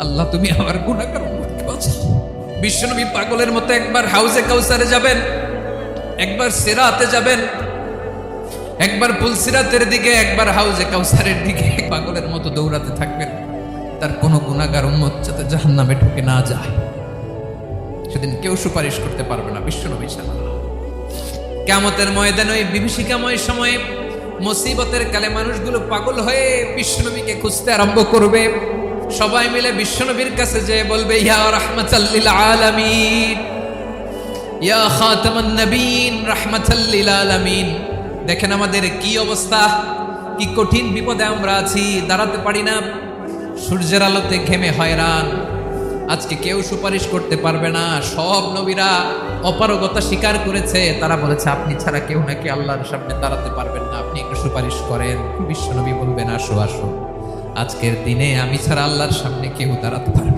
আল্লাহ তুমি আমার গুনাহগার উম্মতকে বাঁচাও। বিশ্বনবী পাগলের মতো একবার হাউজে কাউসারে যাবেন, একবার সিরাতে যাবেন, একবার পুলসিরাতের দিকে, একবার হাউজে কাউসারের দিকে পাগলের মতো দৌড়াতে থাকবেন। তার কোনো গুনাহগার উম্মত যাতে জাহান্নামে ঢুকে না যায়, সেদিন কেউ সুপারিশ করতে পারবে না বিশ্বনবী সাল্লাল্লাহু আলাইহি ওয়াসাল্লাম। কিয়ামতের ময়দানে ওই বিভীষিকাময় সময়ে মুসিবতের কালে মানুষগুলো পাগল হয়ে বিশ্বনবীকে খুঁজতে আরম্ভ করবে। সবাই মিলে বিশ্বনবীর কাছে যেয়ে বলবে, ইয়া রাহমাতাল লিল আলামিন, ইয়া খাতামান নবীন, রাহমাতাল লিল আলামিন। দেখেন আমাদের কি অবস্থা, কি কঠিন বিপদে আমরা আছি, দাঁড়াতে পারি না, সূর্যের আলোতে ঘেমে হয়রান। আজকে কেউ সুপারিশ করতে পারবে না। সব নবীরা অপারগতা স্বীকার করেছে, তারা বলেছে আপনি ছাড়া কেউ নাকি আল্লাহর সামনে দাঁড়াতে পারবেন না, আপনি একটু সুপারিশ করেন। বিশ্বনবী বলবেন, আসো আসো, আজকের দিনে আমি ছাড়া আল্লাহর সামনে কেউ দাঁড়াতে পারবে না।